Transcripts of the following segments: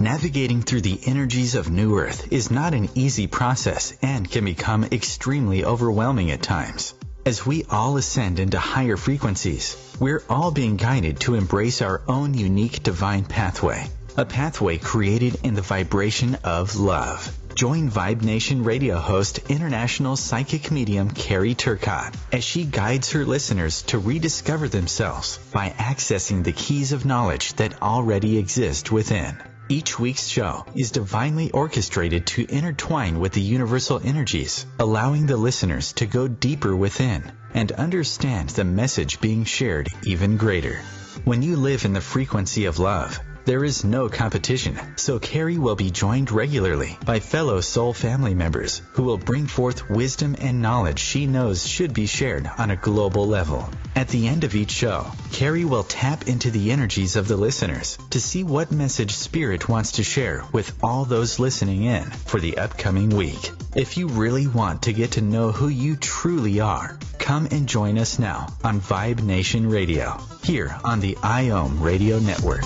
Navigating through the energies of New Earth is not an easy process and can become extremely overwhelming at times. As we all ascend into higher frequencies, we're all being guided to embrace our own unique divine pathway, a pathway created in the vibration of love. Join Vibe Nation radio host, international psychic medium Carrie Turcotte, as she guides her listeners to rediscover themselves by accessing the keys of knowledge that already exist within. Each week's show is divinely orchestrated to intertwine with the universal energies, allowing the listeners to go deeper within and understand the message being shared even greater. When you live in the frequency of love, there is no competition, so Carrie will be joined regularly by fellow soul family members who will bring forth wisdom and knowledge she knows should be shared on a global level. At the end of each show, Carrie will tap into the energies of the listeners to see what message Spirit wants to share with all those listening in for the upcoming week. If you really want to get to know who you truly are, come and join us now on Vibe Nation Radio, here on the IOM Radio Network.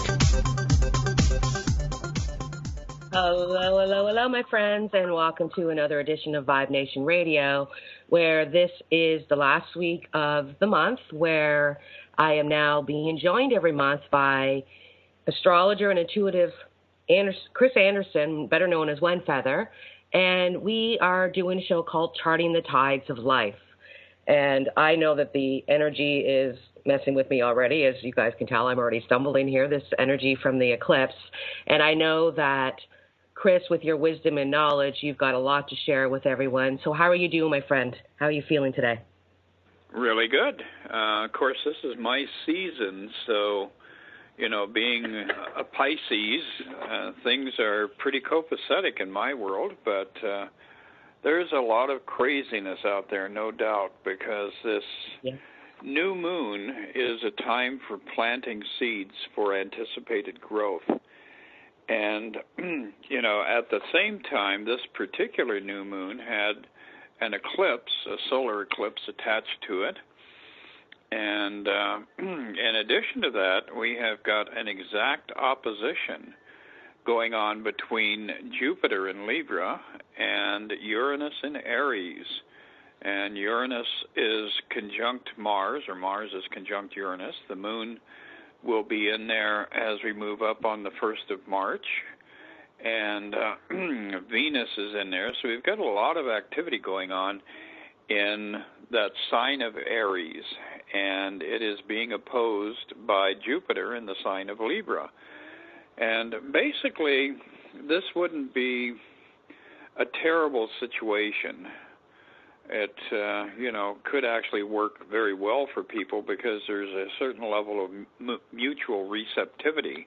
Hello, hello, hello, my friends, and welcome to another edition of Vibe Nation Radio, where this is the last week of the month, where I am now being joined every month by astrologer and intuitive Chris Anderson, better known as One Feather, and we are doing a show called Charting the Tides of Life. And I know that the energy is messing with me already. As you guys can tell, I'm already stumbling here, this energy from the eclipse. And I know that, Chris, with your wisdom and knowledge, you've got a lot to share with everyone. So how are you doing, my friend? How are you feeling today? Really good. Of course, this is my season, so, being a Pisces, things are pretty copacetic in my world, but there's a lot of craziness out there, no doubt, because this new moon is a time for planting seeds for anticipated growth. And, at the same time, this particular new moon had an eclipse, a solar eclipse attached to it. And in addition to that, we have got an exact opposition going on between Jupiter in Libra and Uranus in Aries. And Uranus is conjunct Mars, or Mars is conjunct Uranus. The moon will be in there as we move up on the 1st of March, and Venus is in there. So we've got a lot of activity going on in that sign of Aries, and it is being opposed by Jupiter in the sign of Libra. And basically, this wouldn't be a terrible situation. It, could actually work very well for people because there's a certain level of mutual receptivity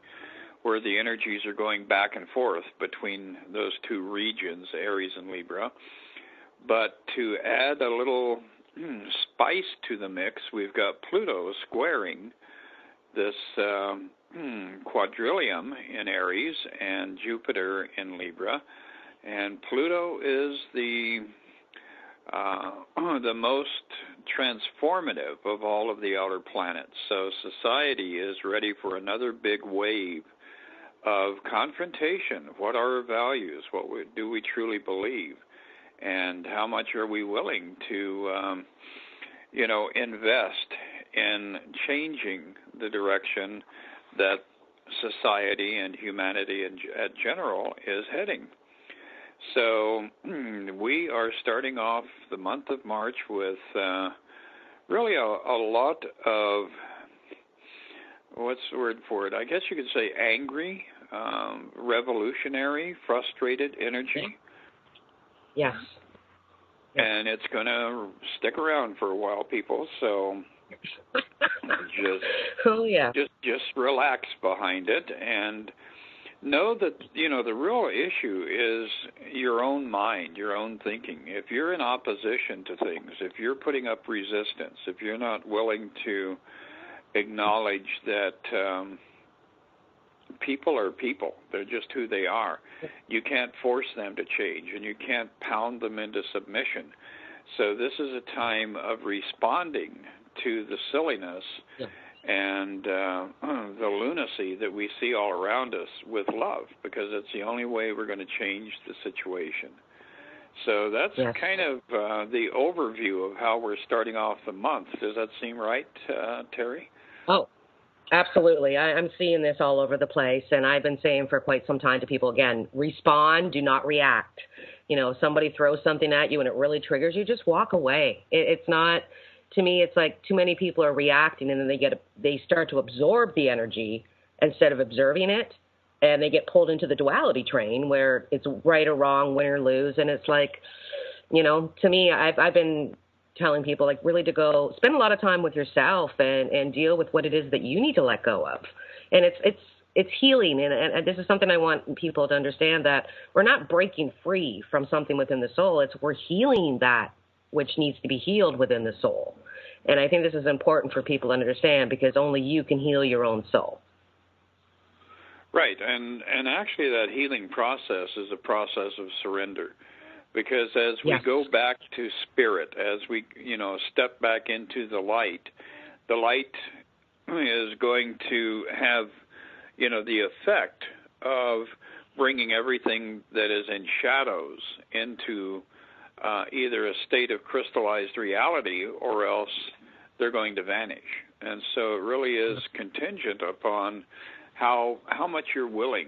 where the energies are going back and forth between those two regions, Aries and Libra. But to add a little spice to the mix, we've got Pluto squaring this quadrillium in Aries and Jupiter in Libra. And Pluto is the most transformative of all of the outer planets. So society is ready for another big wave of confrontation. What are our values? Do we truly believe? And how much are we willing to, invest in changing the direction that society and humanity in general is heading? So we are starting off the month of March with really a lot of, what's the word for it? I guess you could say angry, revolutionary, frustrated energy. Yes. And it's going to stick around for a while, people. So just relax behind it and know that, the real issue is your own mind, your own thinking. If you're in opposition to things, if you're putting up resistance, if you're not willing to acknowledge that people are people, they're just who they are, you can't force them to change, and you can't pound them into submission. So this is a time of responding to the silliness and the lunacy that we see all around us with love, because it's the only way we're going to change the situation. So that's kind of the overview of how we're starting off the month. Does that seem right, Terry? Oh, absolutely. I'm seeing this all over the place, and I've been saying for quite some time to people, again, respond, do not react. You know, somebody throws something at you and it really triggers you, just walk away. It's not, to me, it's like too many people are reacting, and then they start to absorb the energy instead of observing it, and they get pulled into the duality train where it's right or wrong, win or lose. And it's like, you know, to me, I've been telling people, like, really to go spend a lot of time with yourself and deal with what it is that you need to let go of. And it's healing. And this is something I want people to understand, that we're not breaking free from something within the soul. It's we're healing that which needs to be healed within the soul. And I think this is important for people to understand, because only you can heal your own soul. Right. And actually that healing process is a process of surrender. Because as we go back to spirit, as we, you know, step back into the light is going to have, you know, the effect of bringing everything that is in shadows into either a state of crystallized reality, or else they're going to vanish. And so it really is contingent upon how much you're willing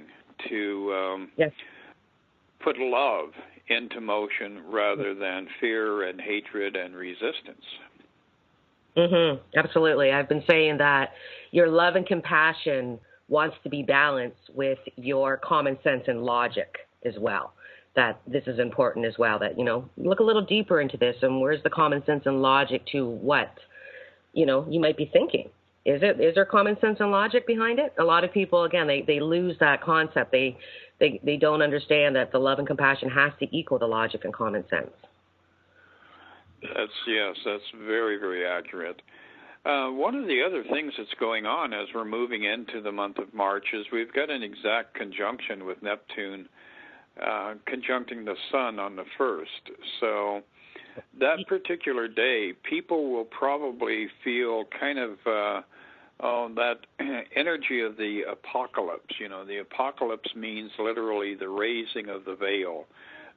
to put love into motion rather than fear and hatred and resistance. Absolutely. I've been saying that your love and compassion wants to be balanced with your common sense and logic as well. That this is important as well, that, you know, look a little deeper into this, and where's the common sense and logic to what, you know, you might be thinking. Is there common sense and logic behind it? A lot of people, again, they lose that concept. They don't understand that the love and compassion has to equal the logic and common sense. That's very, very accurate. One of the other things that's going on as we're moving into the month of March is we've got an exact conjunction with Neptune conjuncting the sun on the 1st. So that particular day, people will probably feel kind of that energy of the apocalypse. You know, the apocalypse means literally the raising of the veil,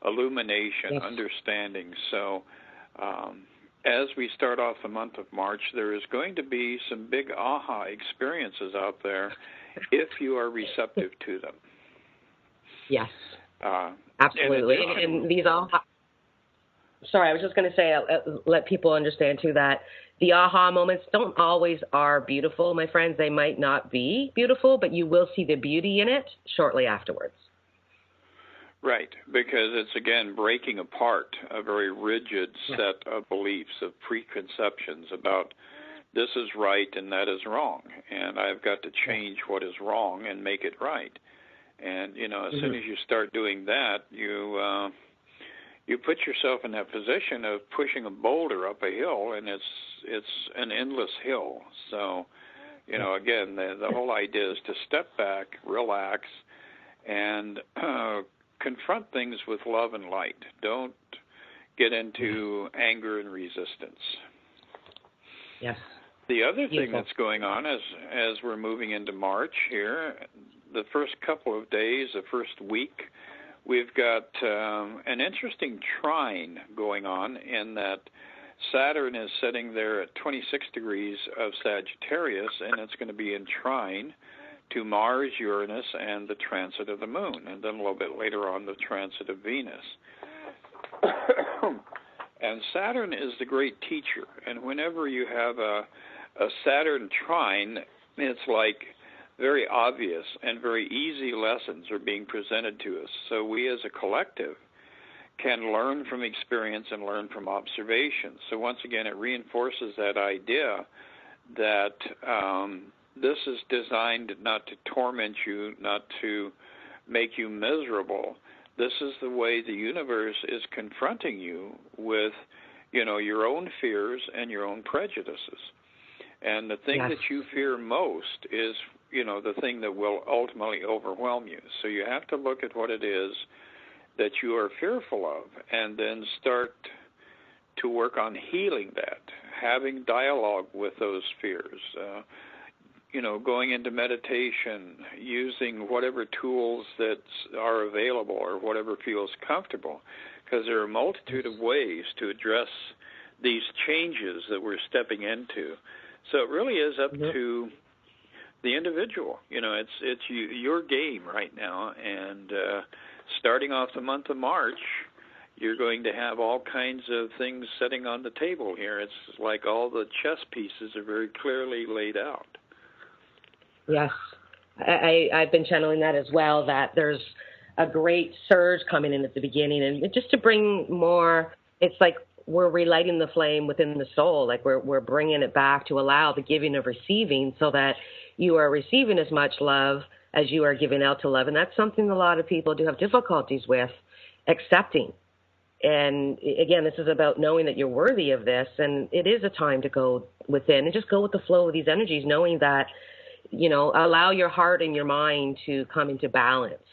illumination, understanding. So as we start off the month of March, there is going to be some big aha experiences out there if you are receptive to them. Yes, absolutely. And these aha... Sorry, I was just going to say, let people understand, too, that the aha moments don't always are beautiful, my friends. They might not be beautiful, but you will see the beauty in it shortly afterwards. Right, because it's, again, breaking apart a very rigid set of beliefs, of preconceptions about this is right and that is wrong, and I've got to change what is wrong and make it right. And, you know, as soon as you start doing that, you put yourself in that position of pushing a boulder up a hill, and it's an endless hill. So, you know, again, the whole idea is to step back, relax, and confront things with love and light. Don't get into anger and resistance. Yes. The other thing that's going on as we're moving into March here, the first couple of days, the first week, we've got an interesting trine going on in that Saturn is sitting there at 26 degrees of Sagittarius, and it's going to be in trine to Mars, Uranus, and the transit of the Moon, and then a little bit later on the transit of Venus. And Saturn is the great teacher, and whenever you have a Saturn trine, it's like very obvious and very easy lessons are being presented to us. So we as a collective can learn from experience and learn from observation. So once again, it reinforces that idea that this is designed not to torment you, not to make you miserable. This is the way the universe is confronting you with, you know, your own fears and your own prejudices. And the thing that you fear most is, you know, the thing that will ultimately overwhelm you. So you have to look at what it is that you are fearful of and then start to work on healing that. having dialogue with those fears, going into meditation, using whatever tools that are available or whatever feels comfortable, because there are a multitude of ways to address these changes that we're stepping into. So it really is up to the individual. It's your game right now, and starting off the month of March, you're going to have all kinds of things sitting on the table here. It's like all the chess pieces are very clearly laid out. Yes, I've been channeling that as well, that there's a great surge coming in at the beginning, and just to bring more, it's like we're relighting the flame within the soul, like we're bringing it back to allow the giving of receiving, so that you are receiving as much love as you are giving out to love. And that's something a lot of people do have difficulties with accepting. And again, this is about knowing that you're worthy of this, and it is a time to go within and just go with the flow of these energies, knowing that, allow your heart and your mind to come into balance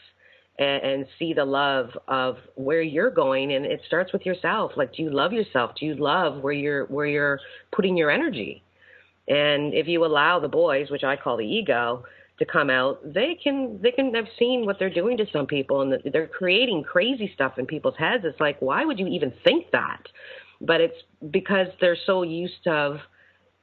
and see the love of where you're going. And it starts with yourself. Like, do you love yourself? Do you love where you're putting your energy? And if you allow the boys, which I call the ego, to come out, they can have seen what they're doing to some people, and they're creating crazy stuff in people's heads. It's like, why would you even think that? But it's because they're so used to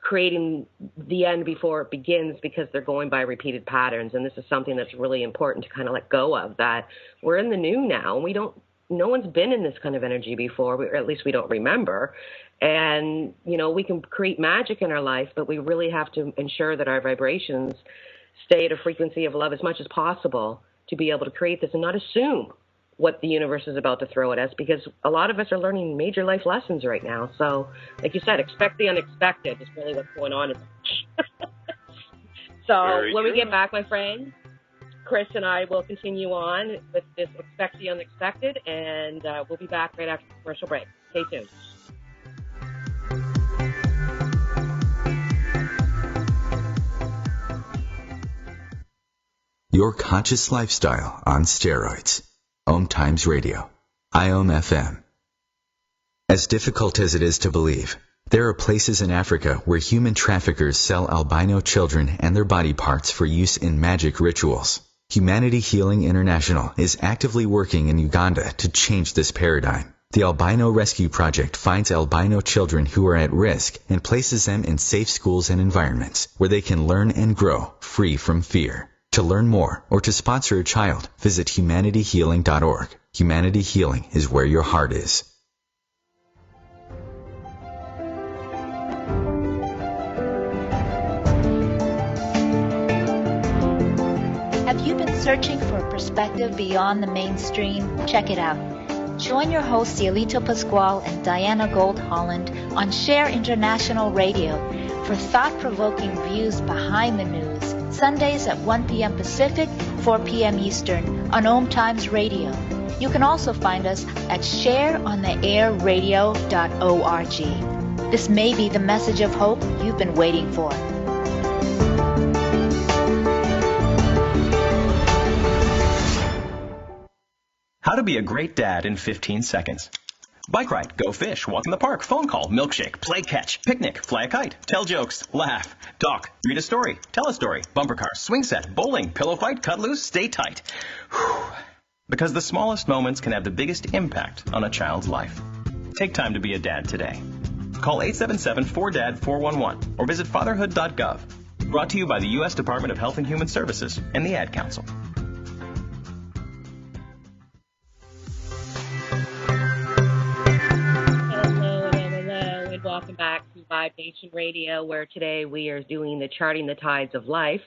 creating the end before it begins, because they're going by repeated patterns. And this is something that's really important to kind of let go of, that we're in the new now, and no one's been in this kind of energy before, or at least we don't remember. And, we can create magic in our life, but we really have to ensure that our vibrations stay at a frequency of love as much as possible to be able to create this and not assume what the universe is about to throw at us, because a lot of us are learning major life lessons right now. So, like you said, expect the unexpected is really what's going on. So Very when true. we get back, my friend, Chris and I will continue on with this Expect the Unexpected, and we'll be back right after the commercial break. Stay tuned. Your conscious lifestyle on steroids. OMTimes Radio. IOM FM. As difficult as it is to believe, there are places in Africa where human traffickers sell albino children and their body parts for use in magic rituals. Humanity Healing International is actively working in Uganda to change this paradigm. The Albino Rescue Project finds albino children who are at risk and places them in safe schools and environments where they can learn and grow free from fear. To learn more or to sponsor a child, visit humanityhealing.org. Humanity Healing is where your heart is. Have you been searching for a perspective beyond the mainstream? Check it out. Join your hosts Cielito Pascual and Diana Gold Holland on Share International Radio for thought-provoking views behind the news, Sundays at 1 p.m. Pacific, 4 p.m. Eastern on OMTimes Radio. You can also find us at shareontheairradio.org. This may be the message of hope you've been waiting for. How to be a great dad in 15 seconds. Bike ride, go fish, walk in the park, phone call, milkshake, play catch, picnic, fly a kite, tell jokes, laugh, talk, read a story, tell a story, bumper car, swing set, bowling, pillow fight, cut loose, stay tight. Whew. Because the smallest moments can have the biggest impact on a child's life. Take time to be a dad today. Call 877-4DAD-411 or visit fatherhood.gov. Brought to you by the U.S. Department of Health and Human Services and the Ad Council. Welcome back to Vibe Nation Radio, where today we are doing the Charting the Tides of Life.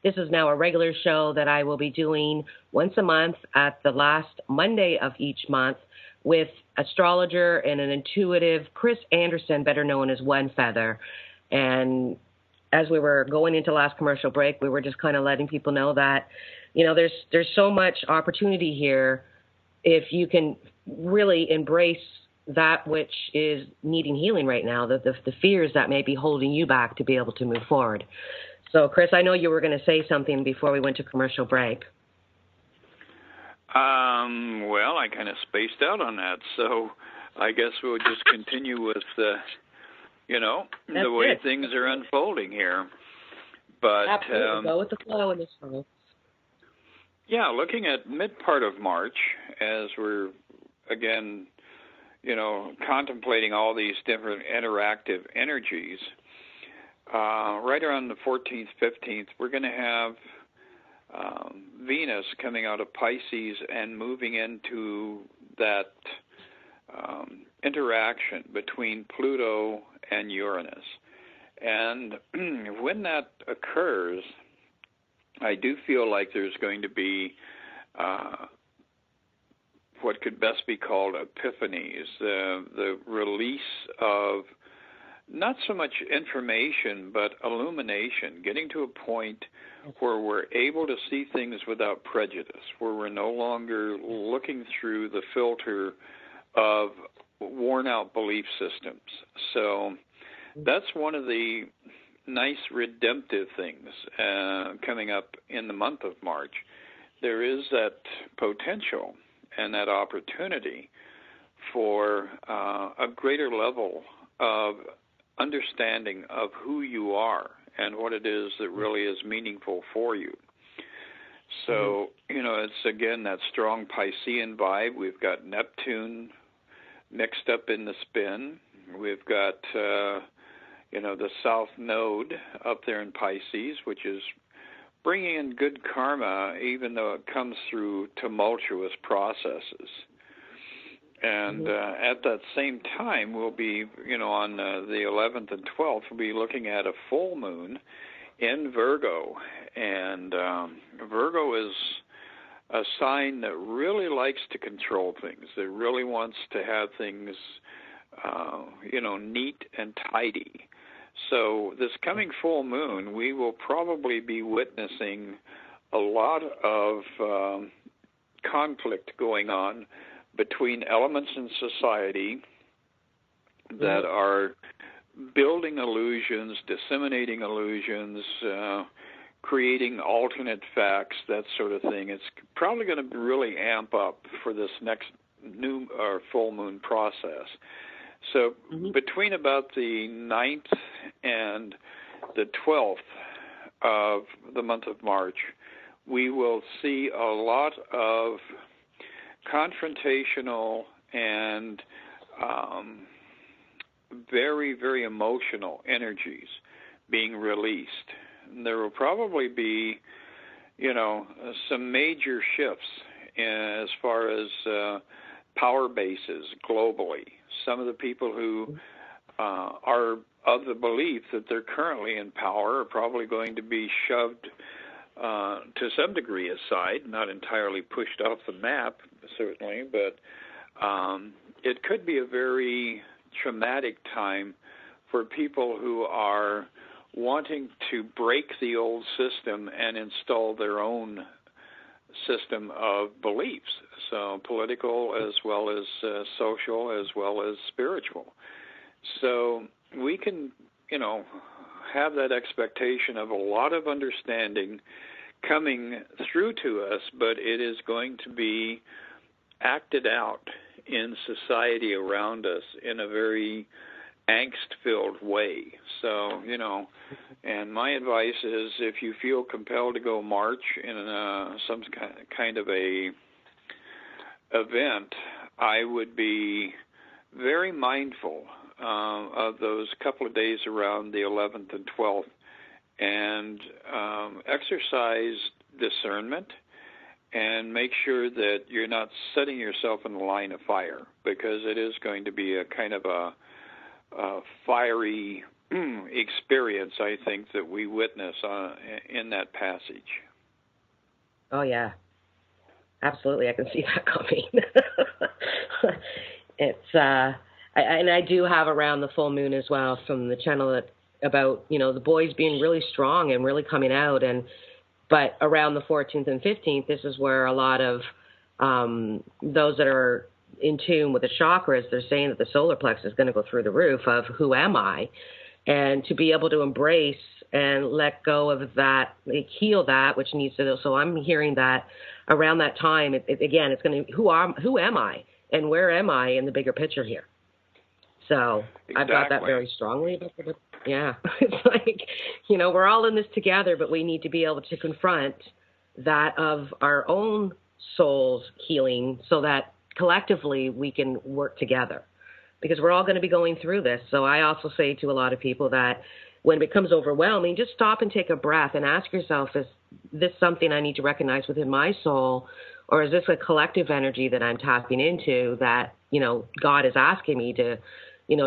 This is now a regular show that I will be doing once a month at the last Monday of each month with astrologer and an intuitive Chris Anderson, better known as One Feather. And as we were going into last commercial break, we were just kind of letting people know that, there's so much opportunity here if you can really embrace that which is needing healing right now, the fears that may be holding you back to be able to move forward. So, Chris, I know you were going to say something before we went to commercial break. Well, I kind of spaced out on that, so I guess we'll just continue with the way things are unfolding here. But absolutely, go with the flow in this one. Yeah, looking at mid part of March, as we're again, contemplating all these different interactive energies. Right around the 14th, 15th, we're going to have Venus coming out of Pisces and moving into that interaction between Pluto and Uranus. And when that occurs, I do feel like there's going to be what could best be called epiphanies, the release of not so much information, but illumination, getting to a point where we're able to see things without prejudice, where we're no longer looking through the filter of worn-out belief systems. So that's one of the nice redemptive things coming up in the month of March. There is that potential and that opportunity for a greater level of understanding of who you are and what it is that really is meaningful for you. So, it's again that strong Piscean vibe. We've got Neptune mixed up in the spin. We've got, the South Node up there in Pisces, which is bringing in good karma, even though it comes through tumultuous processes. And at that same time, we'll be, on the 11th and 12th, we'll be looking at a full moon in Virgo. And Virgo is a sign that really likes to control things, that really wants to have things, neat and tidy. So this coming full moon, we will probably be witnessing a lot of conflict going on between elements in society that are building illusions, disseminating illusions, creating alternate facts, that sort of thing. It's probably going to really amp up for this next new or full moon process. So between about the 9th and the 12th of the month of March, we will see a lot of confrontational and very, very emotional energies being released. And there will probably be, some major shifts as far as power bases globally. Some of the people who are of the belief that they're currently in power are probably going to be shoved to some degree aside, not entirely pushed off the map, certainly, but it could be a very traumatic time for people who are wanting to break the old system and install their own system of beliefs, so political as well as social as well as spiritual. So we can, have that expectation of a lot of understanding coming through to us, but it is going to be acted out in society around us in a very angst-filled way. So, and my advice is if you feel compelled to go march in some kind of a event, I would be very mindful of those couple of days around the 11th and 12th and exercise discernment and make sure that you're not setting yourself in the line of fire, because it is going to be a kind of a fiery experience, I think, that we witness in that passage. Oh, yeah. Absolutely. I can see that coming. It's, and I do have around the full moon as well from the channel about, the boys being really strong and really coming out. But around the 14th and 15th, this is where a lot of those that are in tune with the chakras, they're saying that the solar plexus is going to go through the roof of who am I? And to be able to embrace and let go of that, heal that, which needs to. So I'm hearing that around that time, again, it's going to, who am I and where am I in the bigger picture here? So Exactly. I've got that very strongly. Yeah, it's like, we're all in this together, but we need to be able to confront that of our own soul's healing so that collectively we can work together, because we're all going to be going through this. So I also say to a lot of people that when it becomes overwhelming, just stop and take a breath and ask yourself, is this something I need to recognize within my soul, or is this a collective energy that I'm tapping into that, God is asking me to,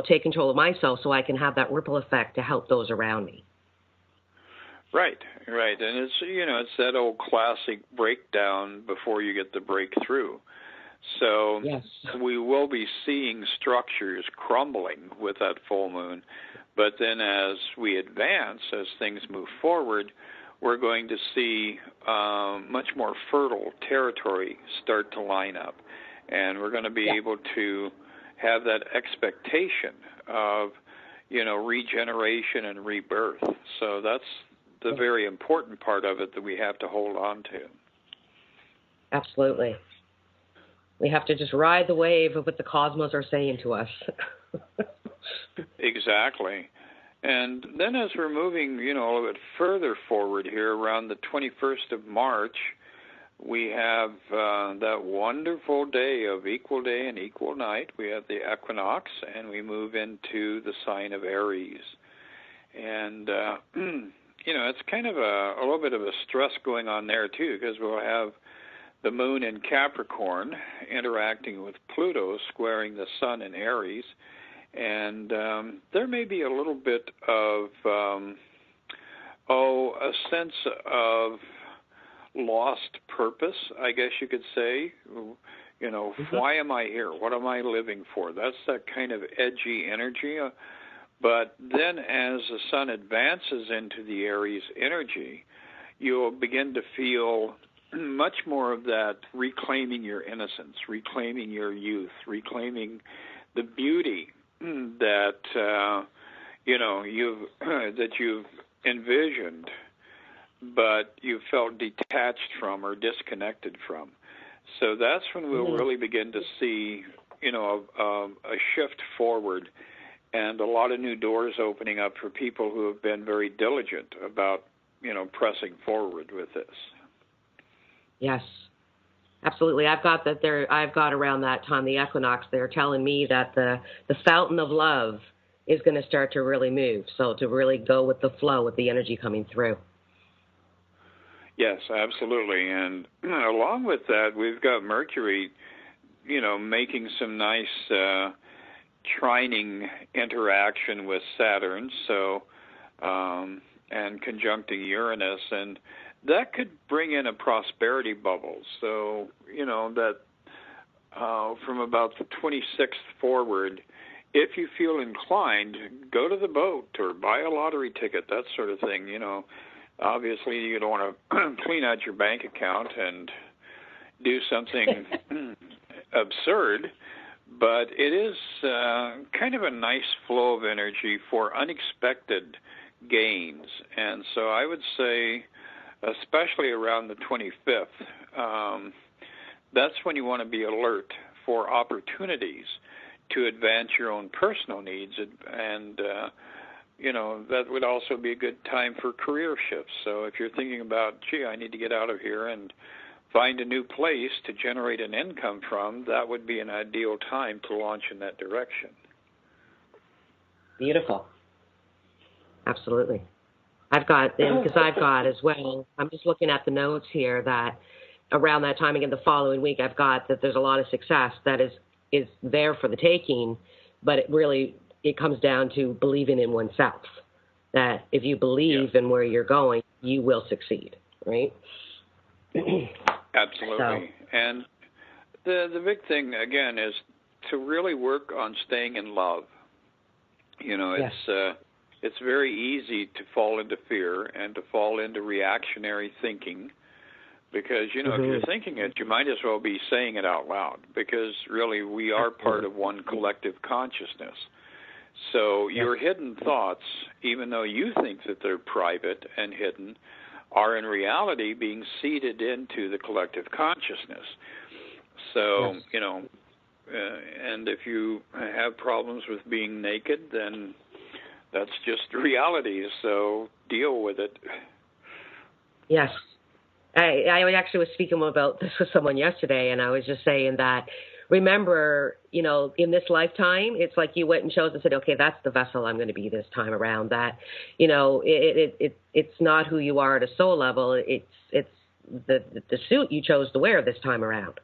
take control of myself so I can have that ripple effect to help those around me. Right. And it's that old classic breakdown before you get the breakthrough. So yes, we will be seeing structures crumbling with that full moon. But then as we advance, as things move forward, we're going to see much more fertile territory start to line up. And we're going to be able to have that expectation of, regeneration and rebirth. So that's the very important part of it that we have to hold on to. Absolutely. We have to just ride the wave of what the cosmos are saying to us. Exactly. And then as we're moving, a little bit further forward here, around the 21st of March, we have that wonderful day of equal day and equal night. We have the equinox, and we move into the sign of Aries. And, it's kind of a little bit of a stress going on there, too, because we'll have the moon in Capricorn interacting with Pluto, squaring the sun in Aries. And there may be a little bit of, a sense of lost purpose, I guess you could say. Why am I here? What am I living for? That's that kind of edgy energy. But then as the sun advances into the Aries energy, you'll begin to feel much more of that reclaiming your innocence, reclaiming your youth, reclaiming the beauty that you've envisioned, but you felt detached from or disconnected from. So that's when we'll really begin to see, a shift forward and a lot of new doors opening up for people who have been very diligent about, pressing forward with this. Yes, absolutely. I've got around that time, the equinox, they're telling me that the fountain of love is going to start to really move. So to really go with the flow, with the energy coming through. Yes, absolutely. And along with that, we've got Mercury, making some nice trining interaction with Saturn, so and conjuncting Uranus, and that could bring in a prosperity bubble. So, that from about the 26th forward, if you feel inclined, go to the boat or buy a lottery ticket, that sort of thing. Obviously you don't want to clean out your bank account and do something absurd, but it is kind of a nice flow of energy for unexpected gains. And so I would say, especially around the 25th, that's when you want to be alert for opportunities to advance your own personal needs. And that would also be a good time for career shifts. So if you're thinking about, I need to get out of here and find a new place to generate an income from, that would be an ideal time to launch in that direction. Beautiful. Absolutely. I've got as well, I'm just looking at the notes here that around that time, again, the following week, I've got that there's a lot of success that is there for the taking, but it comes down to believing in oneself, that if you believe in where you're going, you will succeed, right? Absolutely. So. And the big thing, again, is to really work on staying in love. It's very easy to fall into fear and to fall into reactionary thinking because, if you're thinking it, you might as well be saying it out loud because really we are part of one collective consciousness. So your hidden thoughts, even though you think that they're private and hidden, are in reality being seeded into the collective consciousness. So, and if you have problems with being naked, then that's just reality. So deal with it. Yes. I actually was speaking about this with someone yesterday, and I was just saying that, remember, in this lifetime, it's like you went and chose and said, okay, that's the vessel I'm going to be this time around. That, it's not who you are at a soul level. It's the suit you chose to wear this time around.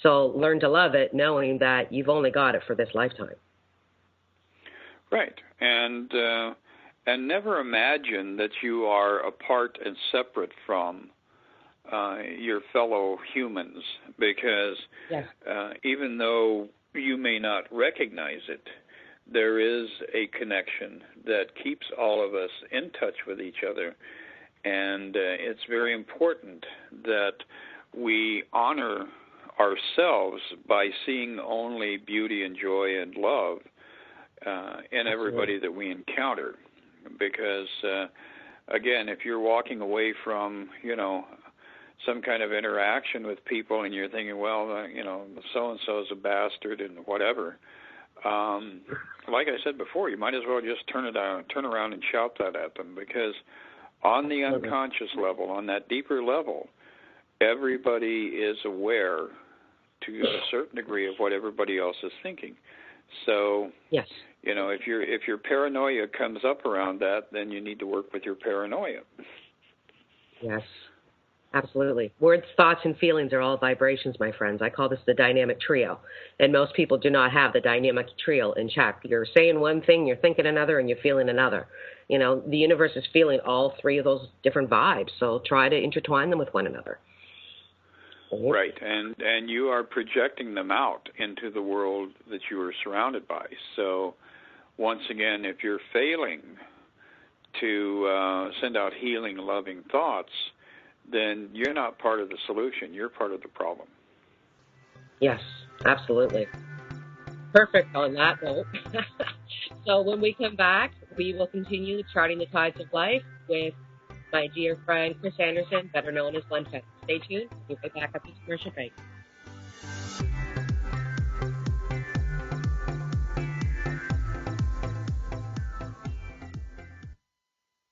So learn to love it, knowing that you've only got it for this lifetime. Right. And never imagine that you are apart and separate from your fellow humans, because yes. Even though you may not recognize it, there is a connection that keeps all of us in touch with each other. And it's very important that we honor ourselves by seeing only beauty and joy and love in everybody that we encounter. Because, again, if you're walking away from, some kind of interaction with people and you're thinking, well, so-and-so is a bastard and whatever, like I said before, you might as well just turn around and shout that at them, because on the unconscious level, on that deeper level, everybody is aware to a certain degree of what everybody else is thinking. So, yes. If your paranoia comes up around that, then you need to work with your paranoia. Yes, absolutely. Words, thoughts, and feelings are all vibrations, my friends. I call this the dynamic trio, and most people do not have the dynamic trio in check. You're saying one thing, you're thinking another, and you're feeling another. The universe is feeling all three of those different vibes, so try to intertwine them with one another. Right, and you are projecting them out into the world that you are surrounded by. So, once again, if you're failing to send out healing, loving thoughts, then you're not part of the solution. You're part of the problem. Yes, absolutely. Perfect on that note. So when we come back, we will continue charting the tides of life with my dear friend Chris Anderson, better known as One Feather. Stay tuned. We'll be back up to commercial break.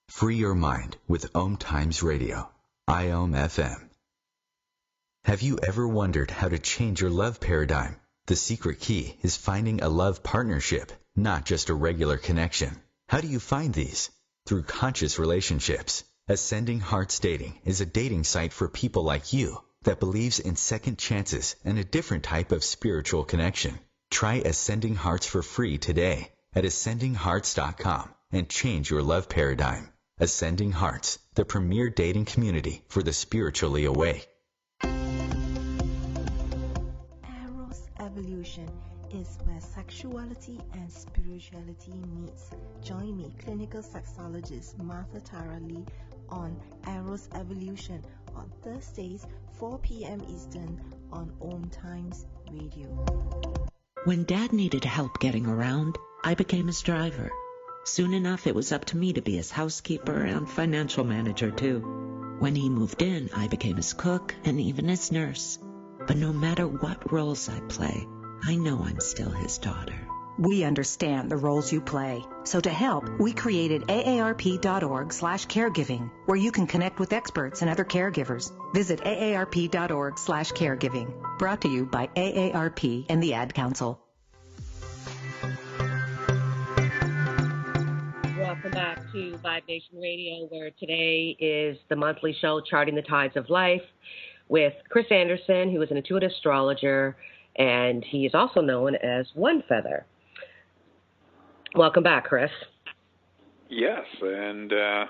Free your mind with OMTimes Radio, IOM FM. Have you ever wondered how to change your love paradigm? The secret key is finding a love partnership, not just a regular connection. How do you find these? Through conscious relationships. Ascending Hearts Dating is a dating site for people like you that believes in second chances and a different type of spiritual connection. Try Ascending Hearts for free today at ascendinghearts.com and change your love paradigm. Ascending Hearts, the premier dating community for the spiritually awake. Eros Evolution is where sexuality and spirituality meets. Join me, clinical sexologist Martha Tara Lee, on Eros Evolution on Thursdays, 4 p.m. Eastern on OMTimes Radio. When Dad needed help getting around, I became his driver. Soon enough, it was up to me to be his housekeeper and financial manager, too. When he moved in, I became his cook and even his nurse. But no matter what roles I play, I know I'm still his daughter. We understand the roles you play. So to help, we created aarp.org/caregiving, where you can connect with experts and other caregivers. Visit aarp.org/caregiving. Brought to you by AARP and the Ad Council. Welcome back to Vibe Nation Radio, where today is the monthly show, Charting the Tides of Life, with Chris Anderson, who is an intuitive astrologer, and he is also known as One Feather. Welcome back, Chris. Yes, and I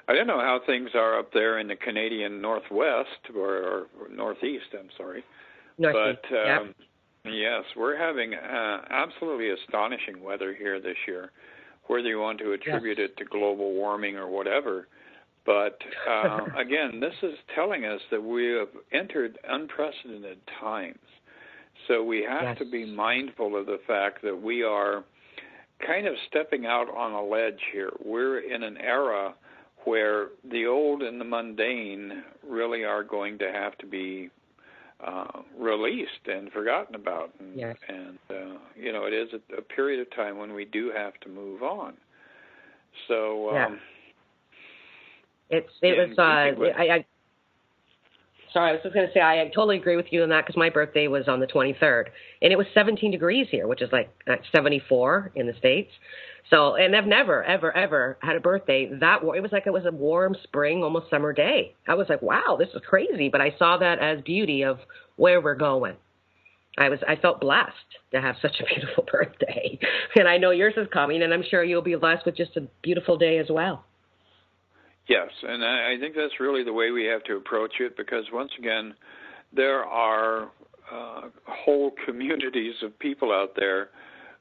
don't know how things are up there in the Canadian Northwest, or Northeast, I'm sorry. Northeast, but yes, we're having absolutely astonishing weather here this year, whether you want to attribute it to global warming or whatever. But again, this is telling us that we have entered unprecedented times. So we have to be mindful of the fact that we are kind of stepping out on a ledge here. We're in an era where the old and the mundane really are going to have to be released and forgotten about. And, yes. and it is a period of time when we do have to move on. So, Sorry, I was just going to say I totally agree with you on that because my birthday was on the 23rd, and it was 17 degrees here, which is like 74 in the States. So, and I've never, ever, ever had a birthday that warm. It was like it was a warm spring, almost summer day. I was like, wow, this is crazy. But I saw that as beauty of where we're going. I felt blessed to have such a beautiful birthday. And I know yours is coming, and I'm sure you'll be blessed with just a beautiful day as well. Yes, and I think that's really the way we have to approach it, because once again, there are whole communities of people out there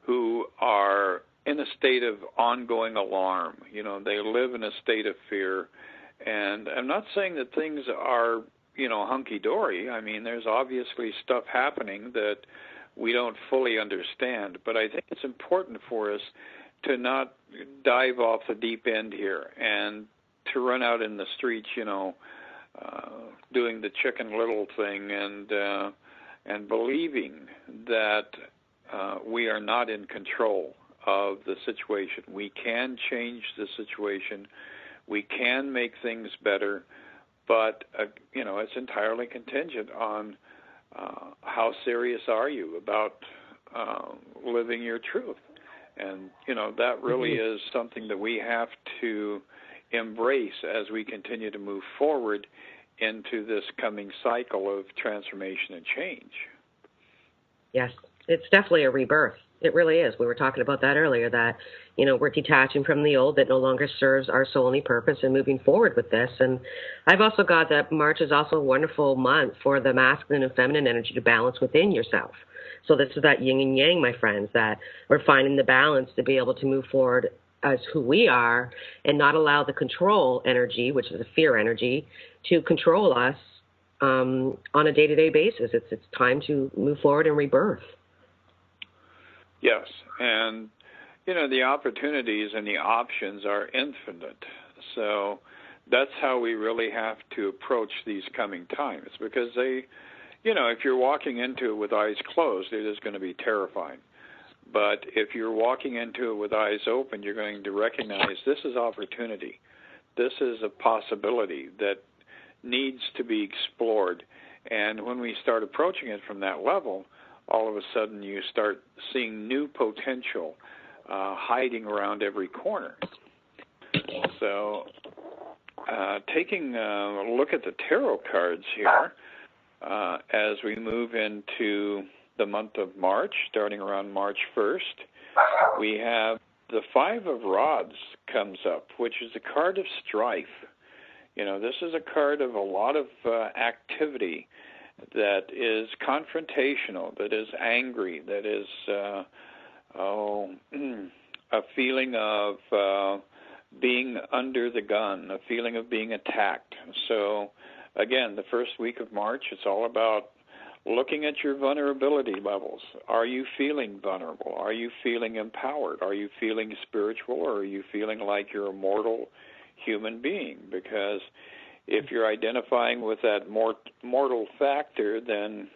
who are in a state of ongoing alarm. They live in a state of fear. And I'm not saying that things are, hunky-dory. I mean, there's obviously stuff happening that we don't fully understand. But I think it's important for us to not dive off the deep end here and to run out in the streets, doing the Chicken Little thing and believing that we are not in control of the situation. We can change the situation. We can make things better, but it's entirely contingent on how serious are you about living your truth. And that really is something that we have to embrace as we continue to move forward into this coming cycle of transformation and change. Yes, it's definitely a rebirth. It really is. We were talking about that earlier, that, we're detaching from the old that no longer serves our soul any purpose and moving forward with this. And I've also got that March is also a wonderful month for the masculine and feminine energy to balance within yourself. So this is that yin and yang, my friends, that we're finding the balance to be able to move forward as who we are and not allow the control energy, which is a fear energy, to control us on a day-to-day basis. It's time to move forward and rebirth. Yes, and the opportunities and the options are infinite. So that's how we really have to approach these coming times, because they, if you're walking into it with eyes closed, it is going to be terrifying. But if you're walking into it with eyes open, you're going to recognize this is opportunity. This is a possibility that needs to be explored. And when we start approaching it from that level, all of a sudden you start seeing new potential hiding around every corner. So taking a look at the tarot cards here as we move into the month of March, starting around March 1st, we have the Five of Rods comes up, which is a card of strife. This is a card of a lot of activity that is confrontational, that is angry, that is a feeling of being under the gun, a feeling of being attacked. So, again, the first week of March, it's all about looking at your vulnerability levels. Are you feeling vulnerable? Are you feeling empowered? Are you feeling spiritual? Or are you feeling like you're a mortal human being? Because if you're identifying with that mortal factor, then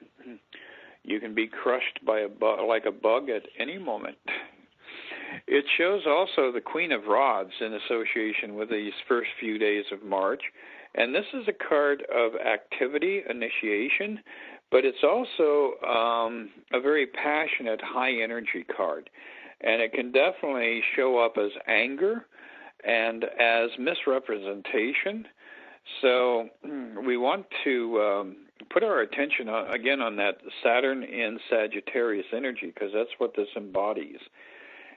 you can be crushed by like a bug at any moment. It shows also the Queen of Rods in association with these first few days of March. And this is a card of activity, initiation, but it's also a very passionate, high-energy card. And it can definitely show up as anger and as misrepresentation. So we want to put our attention, again, on that Saturn in Sagittarius energy, because that's what this embodies.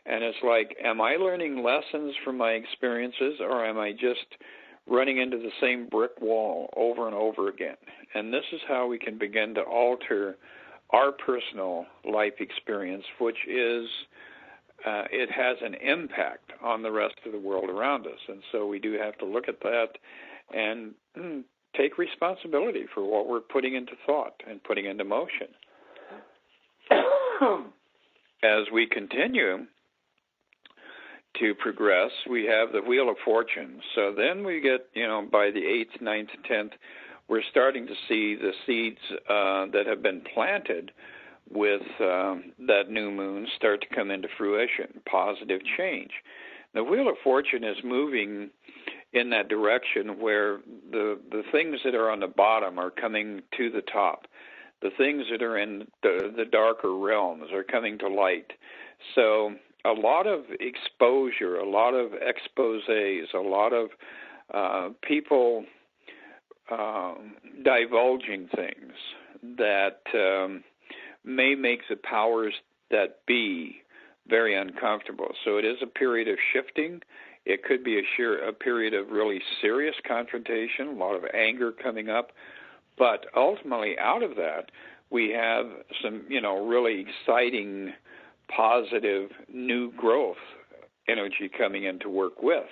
And it's like, am I learning lessons from my experiences, or am I just running into the same brick wall over and over again? And this is how we can begin to alter our personal life experience, which is, it has an impact on the rest of the world around us. And so we do have to look at that and take responsibility for what we're putting into thought and putting into motion. As we continue to progress, we have the Wheel of Fortune. So then we get, by the 8th, 9th, 10th, we're starting to see the seeds that have been planted with that new moon start to come into fruition, positive change. The Wheel of Fortune is moving in that direction where the things that are on the bottom are coming to the top. The things that are in the darker realms are coming to light. So a lot of exposure, a lot of exposés, a lot of people divulging things that may make the powers that be very uncomfortable. So it is a period of shifting. It could be a period of really serious confrontation, a lot of anger coming up. But ultimately, out of that, we have some, really exciting, positive, new growth energy coming in to work with.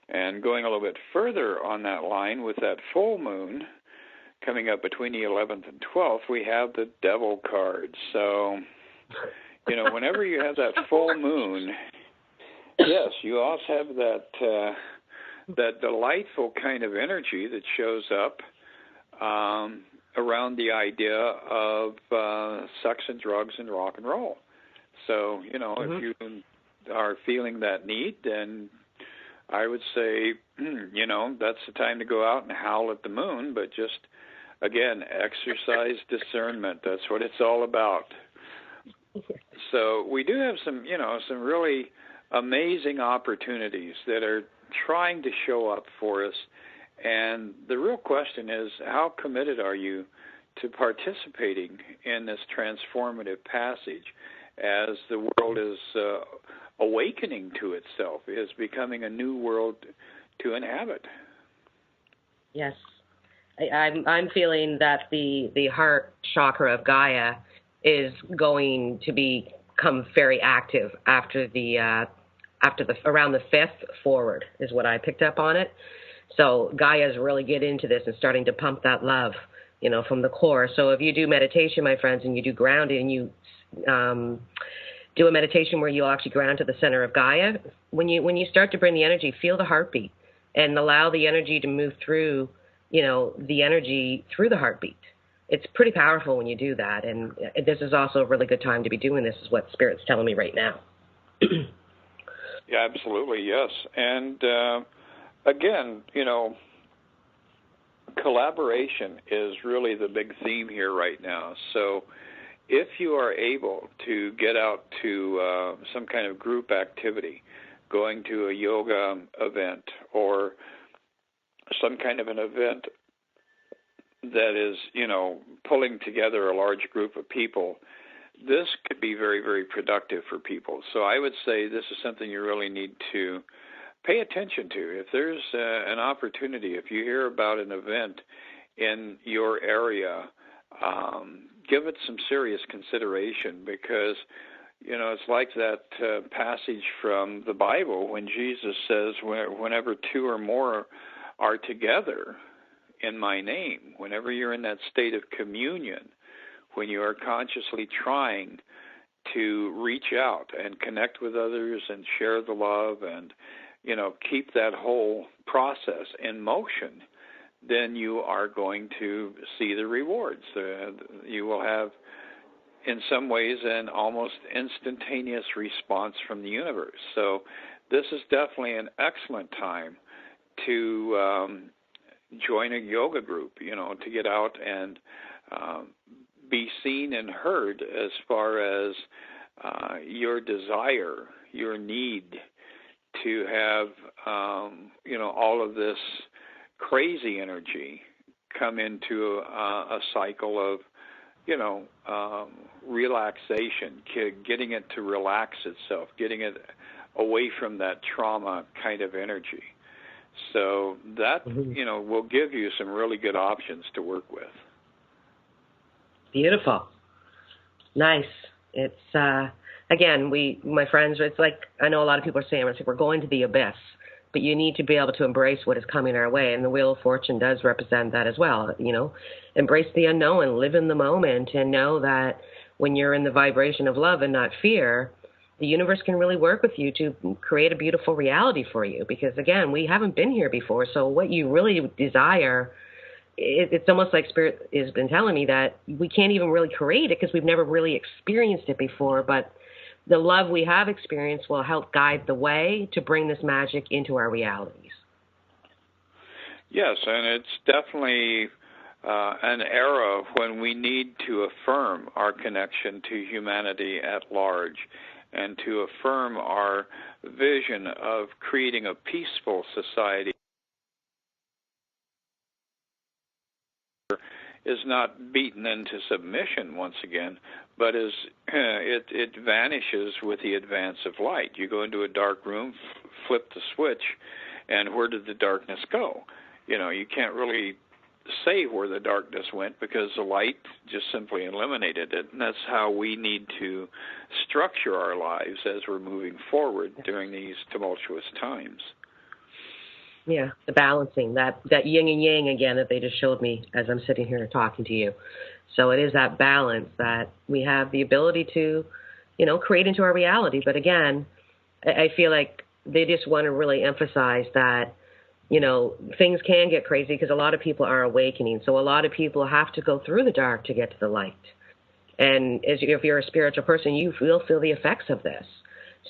And going a little bit further on that line with that full moon coming up between the 11th and 12th, we have the Devil card. So, whenever you have that full moon, yes, you also have that delightful kind of energy that shows up around the idea of sex and drugs and rock and roll. So, if you are feeling that need, then I would say, that's the time to go out and howl at the moon, but just, again, exercise discernment. That's what it's all about. So we do have some really amazing opportunities that are trying to show up for us. And the real question is, how committed are you to participating in this transformative passage as the world is awakening to itself, is becoming a new world to inhabit? Yes. I'm feeling that the heart chakra of Gaia is going to become very active after the around the 5th forward is what I picked up on it. So Gaia's really getting into this and starting to pump that love, from the core. So if you do meditation, my friends, and you do grounding, and you do a meditation where you'll actually ground to the center of Gaia, when you start to bring the energy, feel the heartbeat and allow the energy to move through, the energy through the heartbeat. It's pretty powerful when you do that, and this is also a really good time to be doing this, is what Spirit's telling me right now. Yeah, absolutely, yes. And again, collaboration is really the big theme here right now. So if you are able to get out to some kind of group activity, going to a yoga event or some kind of an event that is, pulling together a large group of people, this could be very, very productive for people. So I would say this is something you really need to pay attention to. If there's an opportunity, if you hear about an event in your area, give it some serious consideration, because, it's like that passage from the Bible when Jesus says, whenever two or more are together in my name, whenever you're in that state of communion, when you are consciously trying to reach out and connect with others and share the love and, keep that whole process in motion, then you are going to see the rewards. You will have, in some ways, an almost instantaneous response from the universe. So this is definitely an excellent time to join a yoga group, to get out and be seen and heard as far as your desire, your need to have, all of this crazy energy come into a cycle of, relaxation, getting it to relax itself, getting it away from that trauma kind of energy. So that, will give you some really good options to work with. Beautiful. Nice. It's, again, my friends, it's like, I know a lot of people are saying, we're going to the abyss, but you need to be able to embrace what is coming our way. And the Wheel of Fortune does represent that as well. Embrace the unknown, live in the moment, and know that when you're in the vibration of love and not fear, the universe can really work with you to create a beautiful reality for you. Because, again, we haven't been here before. So what you really desire it's almost like Spirit has been telling me that we can't even really create it because we've never really experienced it before. But the love we have experienced will help guide the way to bring this magic into our realities. Yes, and it's definitely an era when we need to affirm our connection to humanity at large and to affirm our vision of creating a peaceful society is not beaten into submission once again, but is it vanishes with the advance of light. You go into a dark room, flip the switch, and where did the darkness go? You know, you can't really say where the darkness went because the light just simply eliminated it. And that's how we need to structure our lives as we're moving forward during these tumultuous times. Yeah, the balancing, that yin and yang again that they just showed me as I'm sitting here talking to you. So it is that balance that we have the ability to, you know, create into our reality. But again, I feel like they just want to really emphasize that, you know, things can get crazy because a lot of people are awakening. So a lot of people have to go through the dark to get to the light. And if you're a spiritual person, you will feel the effects of this.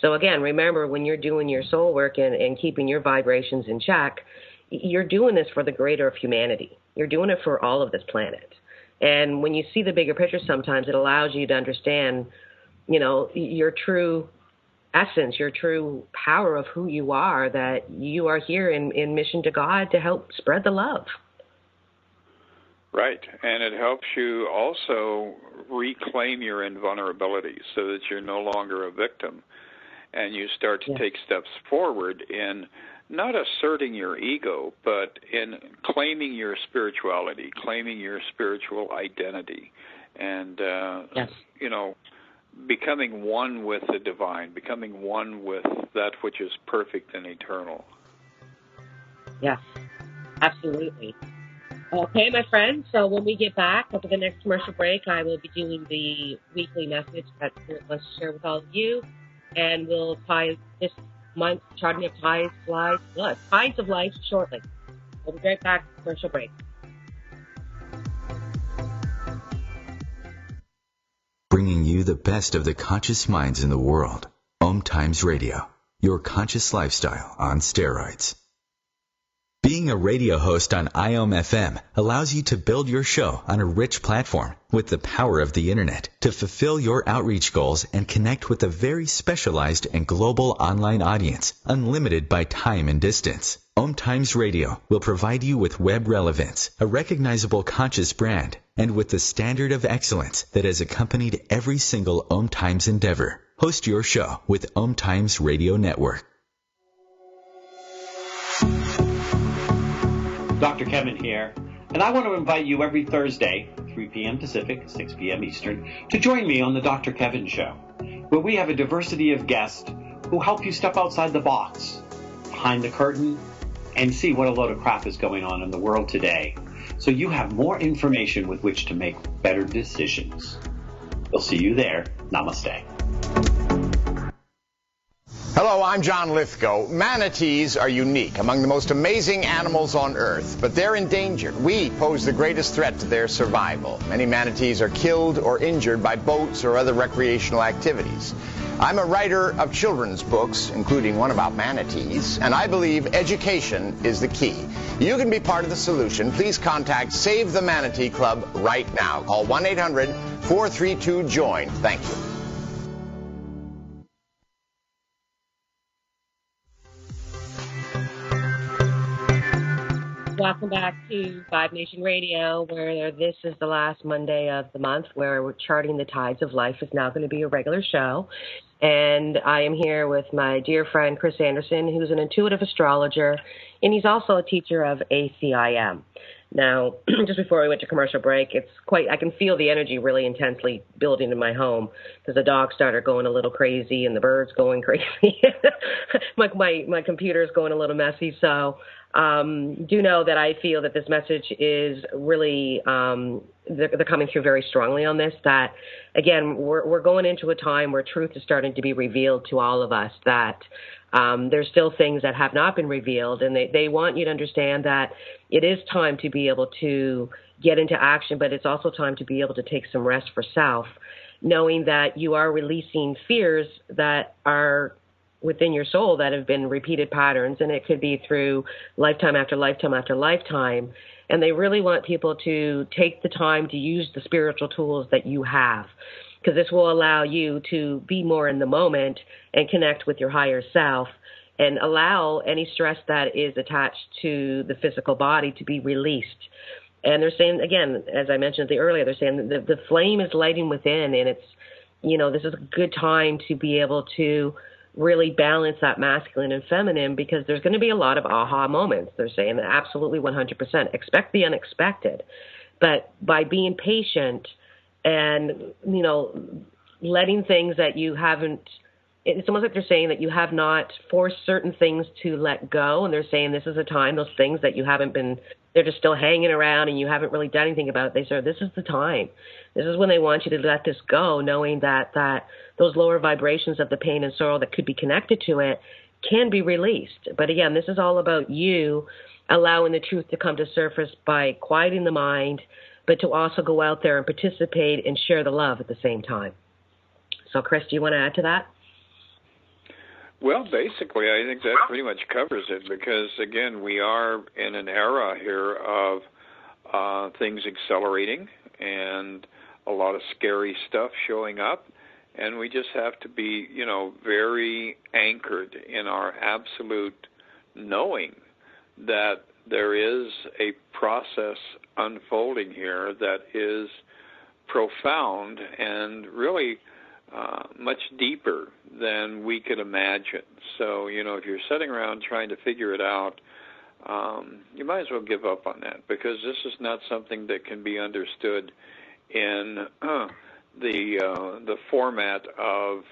So again, remember, when you're doing your soul work and keeping your vibrations in check, you're doing this for the greater of humanity. You're doing it for all of this planet. And when you see the bigger picture, sometimes it allows you to understand, you know, your true essence, your true power of who you are, that you are here in mission to God to help spread the love. Right, and it helps you also reclaim your invulnerability so that you're no longer a victim. And you start to take steps forward in not asserting your ego, but in claiming your spirituality, claiming your spiritual identity, and, you know, becoming one with the divine, becoming one with that which is perfect and eternal. Yes, absolutely. Okay, my friends, so when we get back after the next commercial break, I will be doing the weekly message that Spirit wants to share with all of you. And we'll tie this month's Charting of Tides of Life shortly. We'll be right back to commercial break. Bringing you the best of the conscious minds in the world. OMTimes Radio, your conscious lifestyle on steroids. Being a radio host on IOM-FM allows you to build your show on a rich platform with the power of the internet to fulfill your outreach goals and connect with a very specialized and global online audience, unlimited by time and distance. OMTimes Radio will provide you with web relevance, a recognizable conscious brand, and with the standard of excellence that has accompanied every single OMTimes endeavor. Host your show with OMTimes Radio Network. Dr. Kevin here, and I want to invite you every Thursday, 3 p.m. Pacific, 6 p.m. Eastern, to join me on the Dr. Kevin Show, where we have a diversity of guests who help you step outside the box, behind the curtain, and see what a load of crap is going on in the world today, so you have more information with which to make better decisions. We'll see you there. Namaste. Hello, I'm John Lithgow. Manatees are unique, among the most amazing animals on Earth, but they're endangered. We pose the greatest threat to their survival. Many manatees are killed or injured by boats or other recreational activities. I'm a writer of children's books, including one about manatees, and I believe education is the key. You can be part of the solution. Please contact Save the Manatee Club right now. Call 1-800-432-JOIN. Thank you. Welcome back to Vibe Nation Radio, where this is the last Monday of the month where we're charting the tides of life. Is now going to be a regular show. And I am here with my dear friend Chris Anderson, who's an intuitive astrologer, and he's also a teacher of ACIM. Now, just before we went to commercial break, I can feel the energy really intensely building in my home because the dogs started going a little crazy and the birds going crazy. my computer's going a little messy. So do know that I feel that this message is really, they're coming through very strongly on this, that, again, we're going into a time where truth is starting to be revealed to all of us, that There's still things that have not been revealed, and they want you to understand that it is time to be able to get into action, but it's also time to be able to take some rest for self, knowing that you are releasing fears that are within your soul that have been repeated patterns, and it could be through lifetime after lifetime after lifetime. And they really want people to take the time to use the spiritual tools that you have, because this will allow you to be more in the moment and connect with your higher self and allow any stress that is attached to the physical body to be released. And they're saying, again, as I mentioned earlier, they're saying the flame is lighting within, and it's, this is a good time to be able to really balance that masculine and feminine, because there's going to be a lot of aha moments. They're saying that absolutely 100%. Expect the unexpected. But by being patient and, letting things that you haven't, it's almost like they're saying that you have not forced certain things to let go. And they're saying this is a time, those things that you haven't been, they're just still hanging around and you haven't really done anything about it. They say, this is the time. This is when they want you to let this go, knowing that those lower vibrations of the pain and sorrow that could be connected to it can be released. But again, this is all about you allowing the truth to come to surface by quieting the mind, but to also go out there and participate and share the love at the same time. So, Chris, do you want to add to that? Well, basically, I think that pretty much covers it, because, again, we are in an era here of things accelerating and a lot of scary stuff showing up, and we just have to be, very anchored in our absolute knowing that there is a process unfolding here that is profound and really much deeper than we could imagine. So, if you're sitting around trying to figure it out, you might as well give up on that, because this is not something that can be understood in the format of,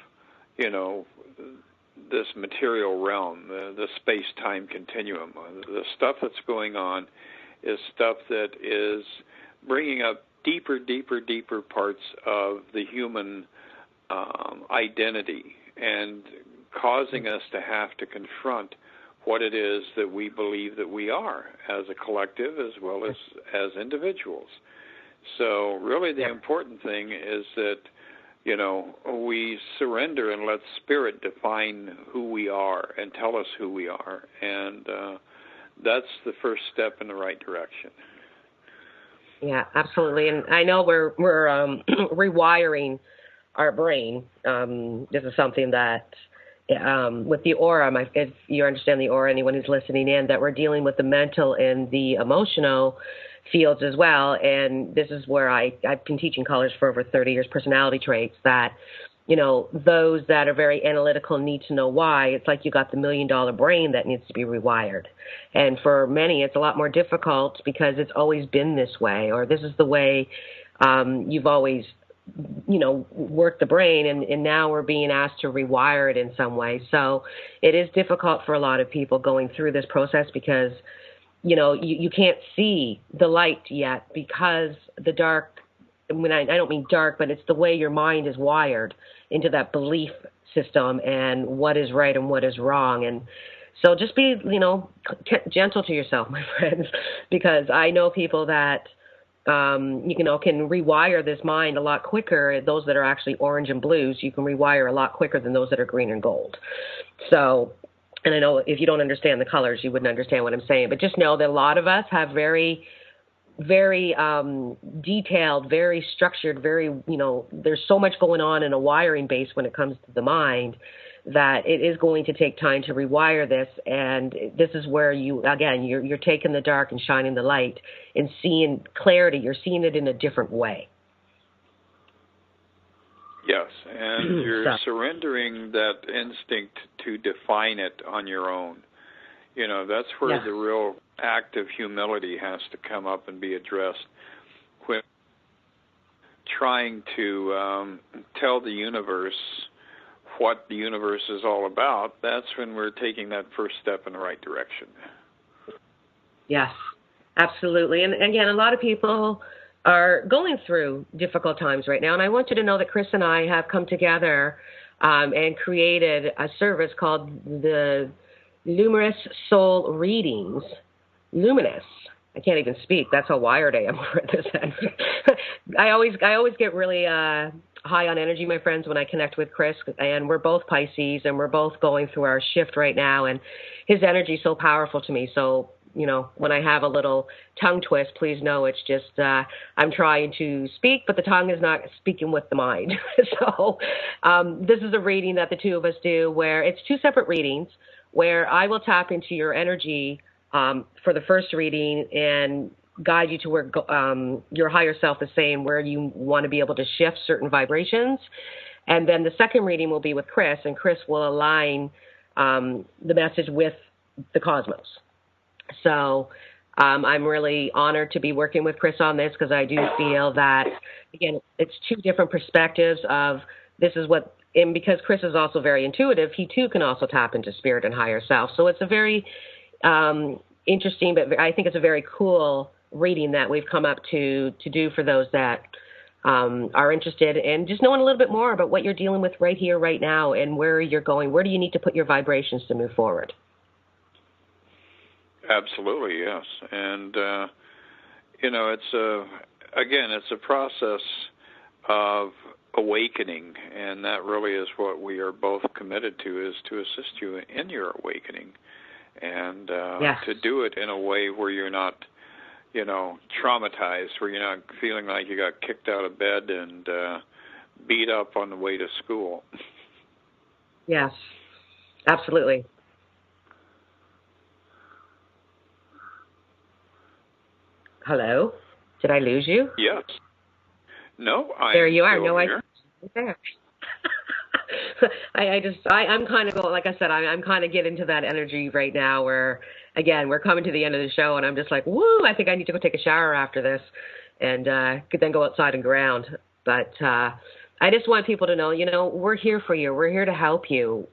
this material realm, the space-time continuum. The stuff that's going on is stuff that is bringing up deeper parts of the human identity and causing us to have to confront what it is that we believe that we are as a collective as well as individuals. So really the important thing is that, we surrender and let Spirit define who we are and tell us who we are. And that's the first step in the right direction. Yeah, absolutely. And I know we're rewiring our brain. This is something that with the aura, if you understand the aura, anyone who's listening in, that we're dealing with the mental and the emotional fields as well. And this is where I've been teaching college for over 30 years, personality traits, that, those that are very analytical need to know why. It's like you got the $1 million brain that needs to be rewired. And for many, it's a lot more difficult because it's always been this way, or this is the way you've always work the brain, and now we're being asked to rewire it in some way. So it is difficult for a lot of people going through this process because, you can't see the light yet, because the dark, I don't mean dark, but it's the way your mind is wired into that belief system and what is right and what is wrong. And so just be, gentle to yourself, my friends, because I know people that can rewire this mind a lot quicker. Those that are actually orange and blues, you can rewire a lot quicker than those that are green and gold. So, and I know if you don't understand the colors, you wouldn't understand what I'm saying, but just know that a lot of us have very, very detailed, very structured, very, there's so much going on in a wiring base when it comes to the mind, that it is going to take time to rewire this. And this is where you're taking the dark and shining the light and seeing clarity. You're seeing it in a different way. Yes, and you're surrendering that instinct to define it on your own. That's where the real act of humility has to come up and be addressed. When trying to tell the universe what the universe is all about, that's when we're taking that first step in the right direction. Yes, absolutely. And again, a lot of people are going through difficult times right now, and I want you to know that Chris and I have come together and created a service called the Luminous Soul Readings. Luminous. I can't even speak. That's how wired I am for this end. I always get really high on energy, my friends, when I connect with Chris. And we're both Pisces, and we're both going through our shift right now. And his energy is so powerful to me. So, you know, when I have a little tongue twist, please know it's just I'm trying to speak, but the tongue is not speaking with the mind. So this is a reading that the two of us do where it's two separate readings where I will tap into your energy for the first reading and guide you to where your higher self is saying where you want to be able to shift certain vibrations. And then the second reading will be with Chris, and Chris will align the message with the cosmos. So I'm really honored to be working with Chris on this because I do feel that, again, it's two different perspectives of this is what, and because Chris is also very intuitive, he too can also tap into spirit and higher self. So it's a very interesting, but I think it's a very cool reading that we've come up to do for those that are interested in just knowing a little bit more about what you're dealing with right here, right now, and where you're going. Where do you need to put your vibrations to move forward? Absolutely, yes. And, you know, it's a process of awakening, and that really is what we are both committed to, is to assist you in your awakening. And to do it in a way where you're not, you know, traumatized, where you're not feeling like you got kicked out of bed and beat up on the way to school. Yes, absolutely. Hello? Did I lose you? Yes. No, there you are. No, here. There. I'm kind of going, like I said, I'm kind of getting to that energy right now where, again, we're coming to the end of the show, and I'm just like, woo, I think I need to go take a shower after this and could then go outside and ground. But I just want people to know, you know, we're here for you. We're here to help you.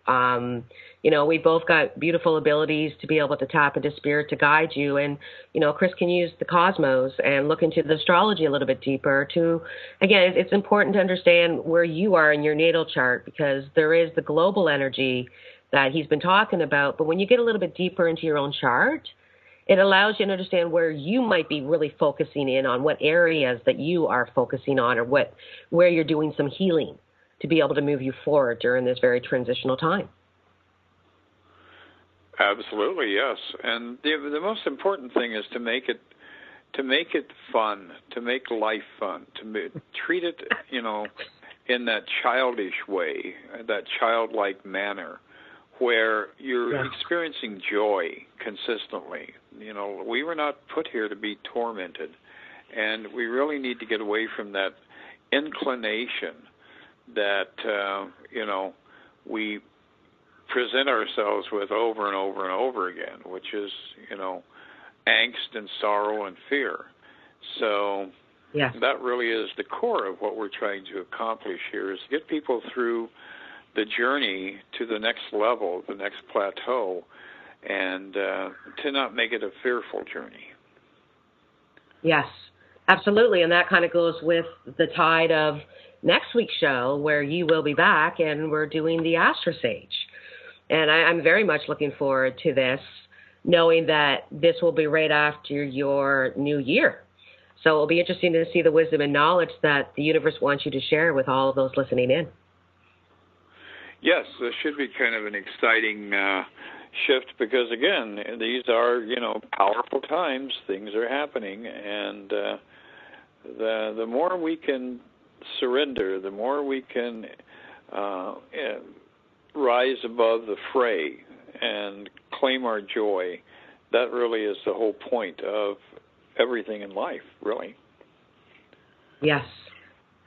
You know, we both got beautiful abilities to be able to tap into spirit to guide you. And, you know, Chris can use the cosmos and look into the astrology a little bit deeper to, again, it's important to understand where you are in your natal chart because there is the global energy that he's been talking about. But when you get a little bit deeper into your own chart, it allows you to understand where you might be really focusing in on, what areas that you are focusing on, or where you're doing some healing to be able to move you forward during this very transitional time. Absolutely, yes. And the most important thing is to make it fun, to make life fun, to treat it, you know, in that childish way, that childlike manner, where you're experiencing joy consistently. You know, we were not put here to be tormented, and we really need to get away from that inclination that, you know, we present ourselves with over and over and over again, which is, you know, angst and sorrow and fear. So that really is the core of what we're trying to accomplish here, is to get people through the journey to the next level, the next plateau, and to not make it a fearful journey. Yes, absolutely. And that kind of goes with the tide of next week's show, where you will be back and we're doing the Astro Sage. And I'm very much looking forward to this, knowing that this will be right after your new year. So it'll be interesting to see the wisdom and knowledge that the universe wants you to share with all of those listening in. Yes, this should be kind of an exciting shift because, again, these are, you know, powerful times. Things are happening, and the more we can surrender, the more we can rise above the fray and claim our joy. That really is the whole point of everything in life, really. Yes,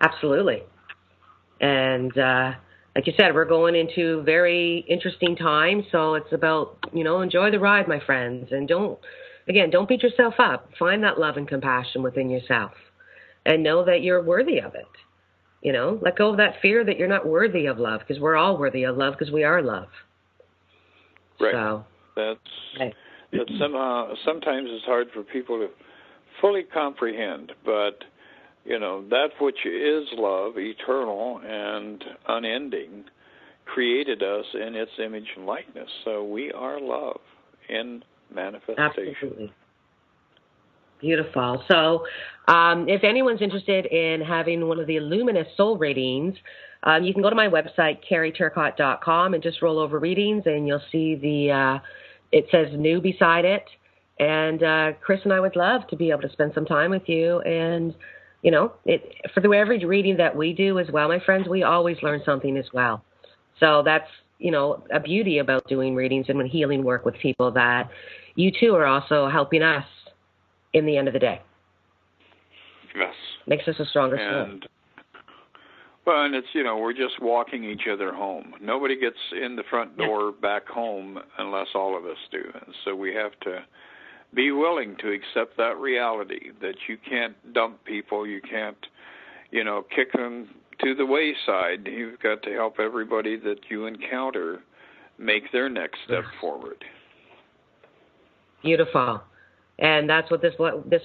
absolutely. And like you said, we're going into very interesting times, so it's about, you know, enjoy the ride, my friends, and don't beat yourself up. Find that love and compassion within yourself and know that you're worthy of it. You know, let go of that fear that you're not worthy of love, because we're all worthy of love because we are love. Right. So, that's sometimes it's hard for people to fully comprehend, but, you know, that which is love, eternal and unending, created us in its image and likeness. So we are love in manifestation. Absolutely. Beautiful. So if anyone's interested in having one of the Luminous Soul readings, you can go to my website, carrieturcott.com, and just roll over readings, and you'll see it says new beside it. And Chris and I would love to be able to spend some time with you. And, you know, for every reading that we do as well, my friends, we always learn something as well. So that's, you know, a beauty about doing readings and healing work with people, that you too are also helping us in the end of the day. Yes. Makes us a stronger soul. Well, and it's, you know, we're just walking each other home. Nobody gets in the front door back home unless all of us do. And so we have to be willing to accept that reality, that you can't dump people, you can't, you know, kick them to the wayside. You've got to help everybody that you encounter make their next step forward. Beautiful. And that's what this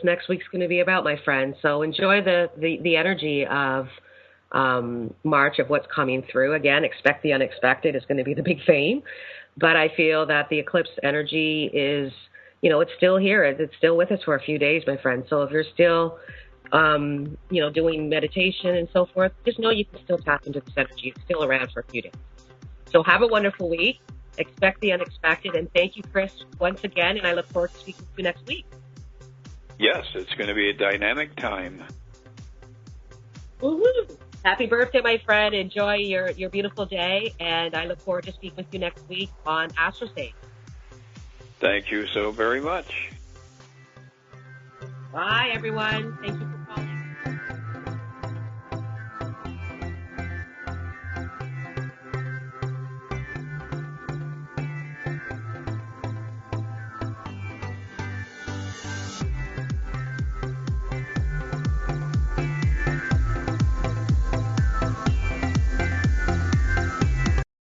next week's going to be about, my friends. So enjoy the energy of March, of what's coming through. Again, expect the unexpected is going to be the big theme. But I feel that the eclipse energy is, you know, it's still here. It's still with us for a few days, my friends. So if you're still, you know, doing meditation and so forth, just know you can still tap into this energy. It's still around for a few days. So have a wonderful week. Expect the unexpected. And thank you, Chris, once again. And I look forward to speaking to you next week. Yes, it's going to be a dynamic time. Woo-hoo. Happy birthday, my friend. Enjoy your beautiful day. And I look forward to speaking with you next week on AstroState. Thank you so very much. Bye, everyone. Thank you.